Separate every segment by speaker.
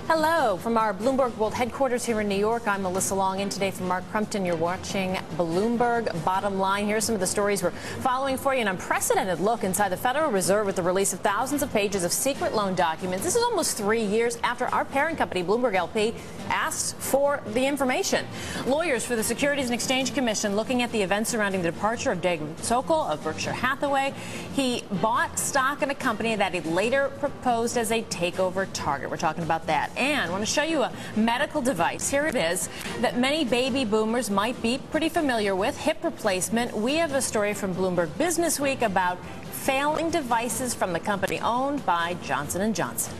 Speaker 1: Hello from our Bloomberg World headquarters here in New York. I'm Melissa Long, in today from Mark Crumpton. You're watching Bloomberg Bottom Line. Here's some of the stories we're following for you. An unprecedented look inside the Federal Reserve with the release of thousands of pages of secret loan documents. This is almost 3 years after our parent company, Bloomberg LP, asked for the information. Lawyers for the Securities and Exchange Commission looking at the events surrounding the departure of David Sokol of Berkshire Hathaway. He bought stock in a company that he later proposed as a takeover target. We're talking about that. And I want to show you a medical device. Here it is that many baby boomers might be pretty familiar with, hip replacement. We have a story from Bloomberg Business Week about failing devices from the company owned by Johnson & Johnson.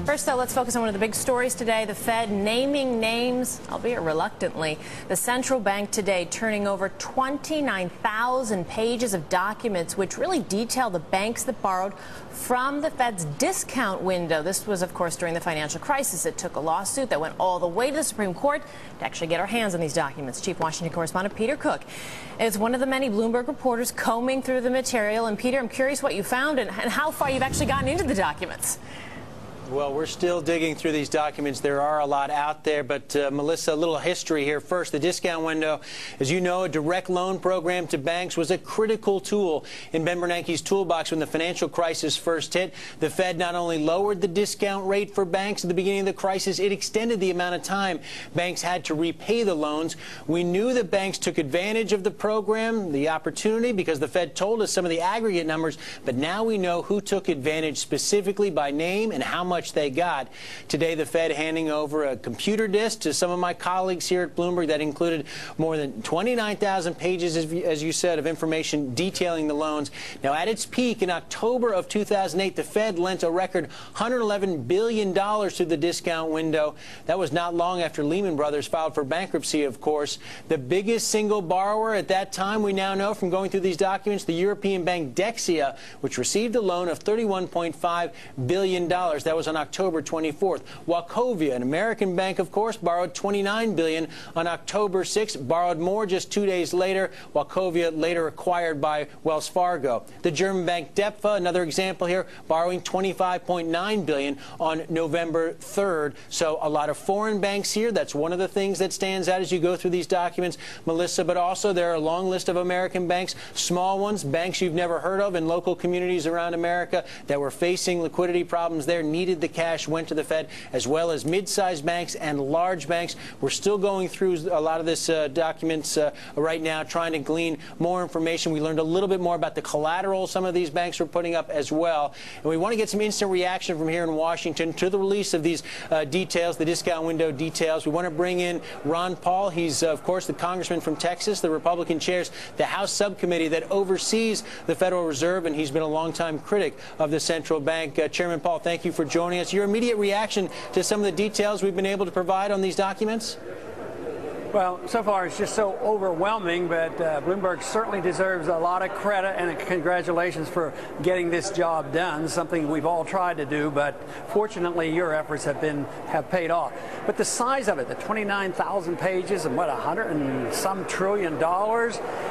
Speaker 1: First, though, let's focus on one of the big stories today. The Fed naming names, albeit reluctantly. The central bank today turning over 29,000 pages of documents which really detail the banks that borrowed from the Fed's discount window. This was, of course, during the financial crisis. It took a lawsuit that went all the way to the Supreme Court to actually get our hands on these documents. Chief Washington correspondent Peter Cook is one of the many Bloomberg reporters combing through the material. And, Peter, I'm curious what you found and how far you've actually gotten into the documents.
Speaker 2: Well, we're still digging through these documents. There are a lot out there. But, Melissa, a little history here. First, the discount window. As you know, a direct loan program to banks was a critical tool in Ben Bernanke's toolbox when the financial crisis first hit. The Fed not only lowered the discount rate for banks at the beginning of the crisis, it extended the amount of time banks had to repay the loans. We knew that banks took advantage of the program, the opportunity, because the Fed told us some of the aggregate numbers. But now we know who took advantage specifically by name and how much they got. Today, the Fed handing over a computer disk to some of my colleagues here at Bloomberg that included more than 29,000 pages, as you said, of information detailing the loans. Now, at its peak in October of 2008, the Fed lent a record $111 billion through the discount window. That was not long after Lehman Brothers filed for bankruptcy, of course. The biggest single borrower at that time, we now know from going through these documents, the European bank Dexia, which received a loan of $31.5 billion. That was on October 24th. Wachovia, an American bank, of course, borrowed $29 billion on October 6th, borrowed more just 2 days later. Wachovia later acquired by Wells Fargo. The German bank DEPFA, another example here, borrowing $25.9 billion on November 3rd. So a lot of foreign banks here. That's one of the things that stands out as you go through these documents, Melissa. But also there are a long list of American banks, small ones, banks you've never heard of in local communities around America that were facing liquidity problems there, needed the cash, went to the Fed, as well as mid-sized banks and large banks. We're still going through a lot of this documents right now, trying to glean more information. We learned a little bit more about the collateral some of these banks were putting up as well. And we want to get some instant reaction from here in Washington to the release of these details, the discount window details. We want to bring in Ron Paul. He's, of course, the congressman from Texas. The Republican chairs the House subcommittee that oversees the Federal Reserve, and he's been a longtime critic of the central bank. Chairman Paul, thank you for joining us. Your immediate reaction to some of the details we've been able to provide on these documents?
Speaker 3: Well, so far it's just so overwhelming, but Bloomberg certainly deserves a lot of credit and congratulations for getting this job done, something we've all tried to do, but fortunately your efforts have paid off. But the size of it, the 29,000 pages and what, $100 and some trillion,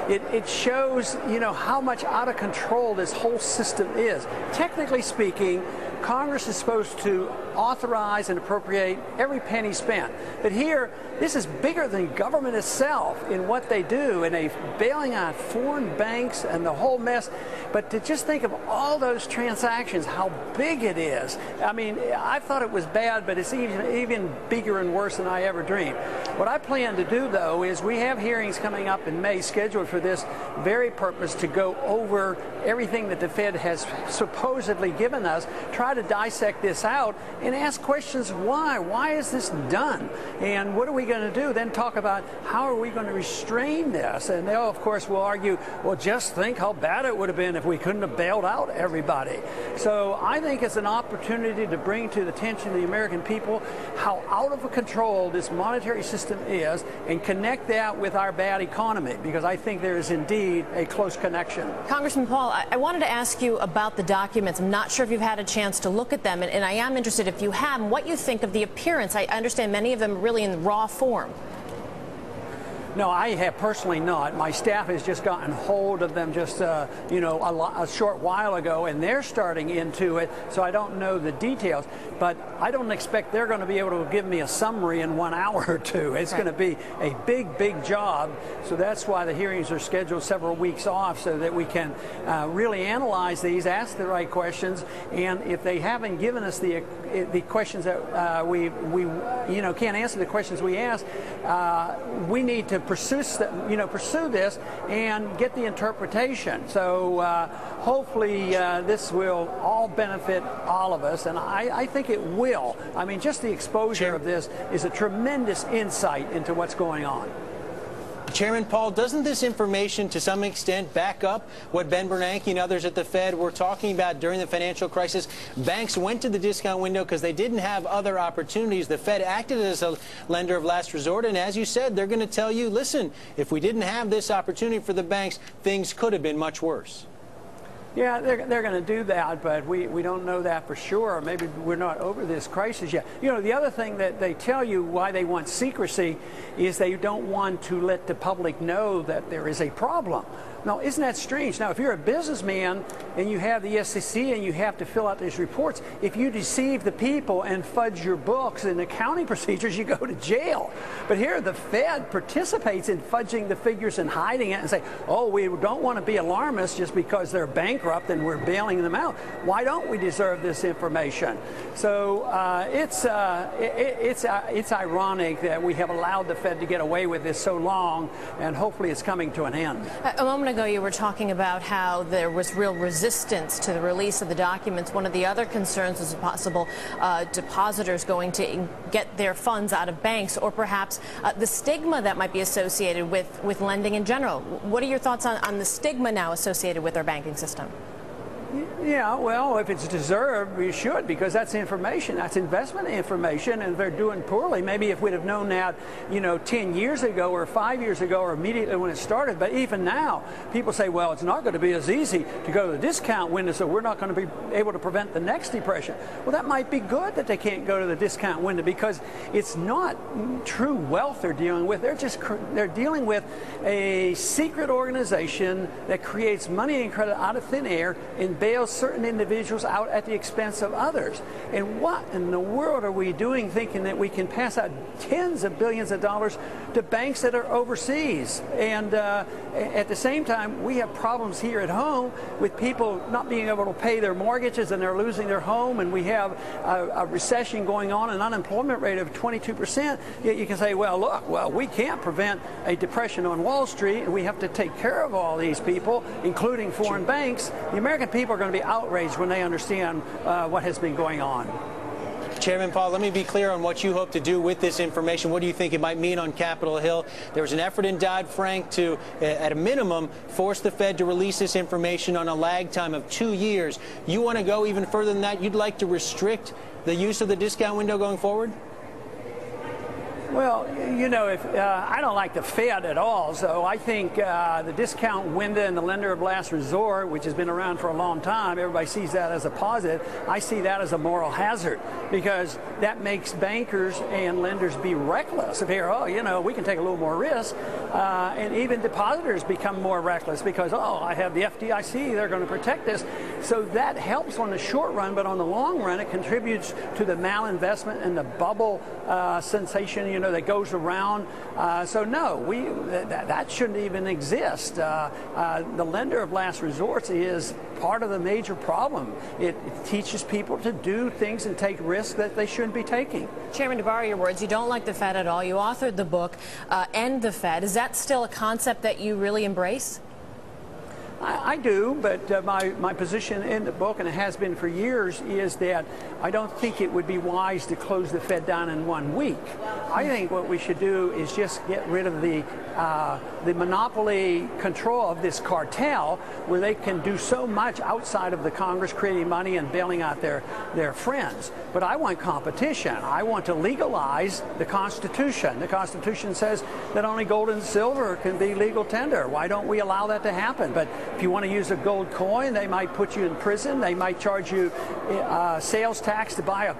Speaker 3: it shows, you know, how much out of control this whole system is. Technically speaking, Congress is supposed to authorize and appropriate every penny spent. But here, this is bigger than government itself in what they do, and they're bailing out foreign banks and the whole mess. But to just think of all those transactions, how big it is. I mean, I thought it was bad, but it's even bigger and worse than I ever dreamed. What I plan to do, though, is we have hearings coming up in May scheduled for this very purpose, to go over everything that the Fed has supposedly given us, try to dissect this out and ask questions. Why is this done? And what are we going to do? Then talk about how are we going to restrain this? And they'll, of course, will argue, well, just think how bad it would have been if we couldn't have bailed out everybody. So I think it's an opportunity to bring to the attention of the American people how out of control this monetary system is, and connect that with our bad economy, because I think there is indeed a close connection.
Speaker 1: Congressman Paul, I wanted to ask you about the documents. I'm not sure if you've had a chance to look at them, and I am interested, if you have, what you think of the appearance. I understand many of them really in raw form.
Speaker 3: No, I have personally not. My staff has just gotten hold of them just, a short while ago, and they're starting into it, so I don't know the details. But I don't expect they're going to be able to give me a summary in 1 hour or two. It's going to be a big, big job. So that's why the hearings are scheduled several weeks off, so that we can really analyze these, ask the right questions, and if they haven't given us the questions that we can't answer the questions we ask, we need to pursue this and get the interpretation. So hopefully this will all benefit all of us, and I think it will. I mean, just the exposure of this is a tremendous insight into what's going on.
Speaker 2: Chairman Paul, doesn't this information to some extent back up what Ben Bernanke and others at the Fed were talking about during the financial crisis? Banks went to the discount window because they didn't have other opportunities. The Fed acted as a lender of last resort, and as you said, they're going to tell you, listen, if we didn't have this opportunity for the banks, things could have been much worse.
Speaker 3: Yeah, they're going to do that, but we don't know that for sure. Maybe we're not over this crisis yet. The other thing that they tell you why they want secrecy is they don't want to let the public know that there is a problem. Now, isn't that strange? Now, if you're a businessman and you have the SEC and you have to fill out these reports, if you deceive the people and fudge your books and accounting procedures, you go to jail. But here, the Fed participates in fudging the figures and hiding it and say, oh, we don't want to be alarmists just because they're bankrupt and we're bailing them out. Why don't we deserve this information? So it's ironic that we have allowed the Fed to get away with this so long, and hopefully it's coming to an end.
Speaker 1: A moment ago, you were talking about how there was real resistance to the release of the documents. One of the other concerns was possible depositors going to get their funds out of banks, or perhaps the stigma that might be associated with lending in general. What are your thoughts on the stigma now associated with our banking system?
Speaker 3: Yeah, well, if it's deserved, we should, because that's information. That's investment information, and if they're doing poorly, maybe if we'd have known that, 10 years ago or 5 years ago or immediately when it started. But even now, people say, well, it's not going to be as easy to go to the discount window, so we're not going to be able to prevent the next depression. Well, that might be good that they can't go to the discount window, because it's not true wealth they're dealing with. They're dealing with a secret organization that creates money and credit out of thin air and bails certain individuals out at the expense of others. And what in the world are we doing thinking that we can pass out tens of billions of dollars to banks that are overseas? And at the same time, we have problems here at home with people not being able to pay their mortgages, and they're losing their home, and we have a recession going on, an unemployment rate of 22%. Yet you can say, well, look, we can't prevent a depression on Wall Street, and we have to take care of all these people, including foreign banks. The American people are going to be outraged when they understand what has been going on.
Speaker 2: Chairman Paul, let me be clear on what you hope to do with this information. What do you think it might mean on Capitol Hill? There was an effort in Dodd-Frank to, at a minimum, force the Fed to release this information on a lag time of 2 years. You want to go even further than that? You'd like to restrict the use of the discount window going forward?
Speaker 3: Well, if I don't like the Fed at all, so I think the discount window and the lender of last resort, which has been around for a long time, everybody sees that as a positive. I see that as a moral hazard, because that makes bankers and lenders be reckless. If here, we can take a little more risk, and even depositors become more reckless because, I have the FDIC, they're going to protect this. So that helps on the short run, but on the long run, it contributes to the malinvestment and the bubble sensation, that goes around. So no, that shouldn't even exist. The lender of last resort is part of the major problem. It teaches people to do things and take risks that they shouldn't be taking.
Speaker 1: Chairman, to borrow your words, you don't like the Fed at all. You authored the book, End the Fed. Is that still a concept that you really embrace?
Speaker 3: I do, but my position in the book, and it has been for years, is that I don't think it would be wise to close the Fed down in 1 week. I think what we should do is just get rid of the monopoly control of this cartel, where they can do so much outside of the Congress, creating money and bailing out their friends. But I want competition. I want to legalize the Constitution. The Constitution says that only gold and silver can be legal tender. Why don't we allow that to happen? But If you want to use a gold coin, they might put you in prison. They might charge you sales tax to buy a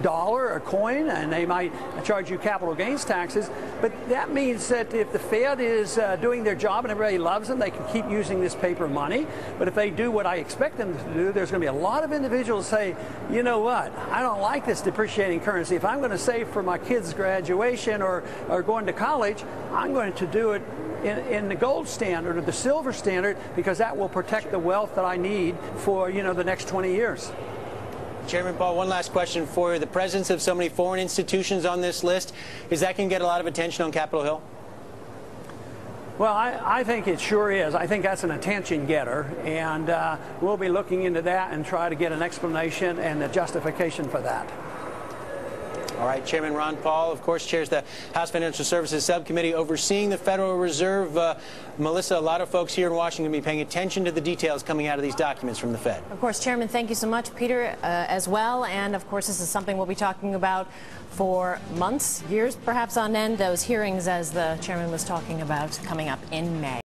Speaker 3: dollar or coin, and they might charge you capital gains taxes. But that means that if the Fed is doing their job and everybody loves them, they can keep using this paper money. But if they do what I expect them to do, there's going to be a lot of individuals say, you know what, I don't like this depreciating currency. If I'm going to save for my kids' graduation or going to college, I'm going to do it in the gold standard or the silver standard, because that will protect the wealth that I need for, the next 20 years.
Speaker 2: Chairman Paul, one last question for you. The presence of so many foreign institutions on this list, is that going to get a lot of attention on Capitol Hill?
Speaker 3: Well, I think it sure is. I think that's an attention getter, and we'll be looking into that and try to get an explanation and a justification for that.
Speaker 2: All right, Chairman Ron Paul, of course, chairs the House Financial Services Subcommittee overseeing the Federal Reserve. Melissa, a lot of folks here in Washington will be paying attention to the details coming out of these documents from the Fed.
Speaker 1: Of course, Chairman, thank you so much. Peter, as well. And, of course, this is something we'll be talking about for months, years, perhaps on end, those hearings, as the chairman was talking about, coming up in May.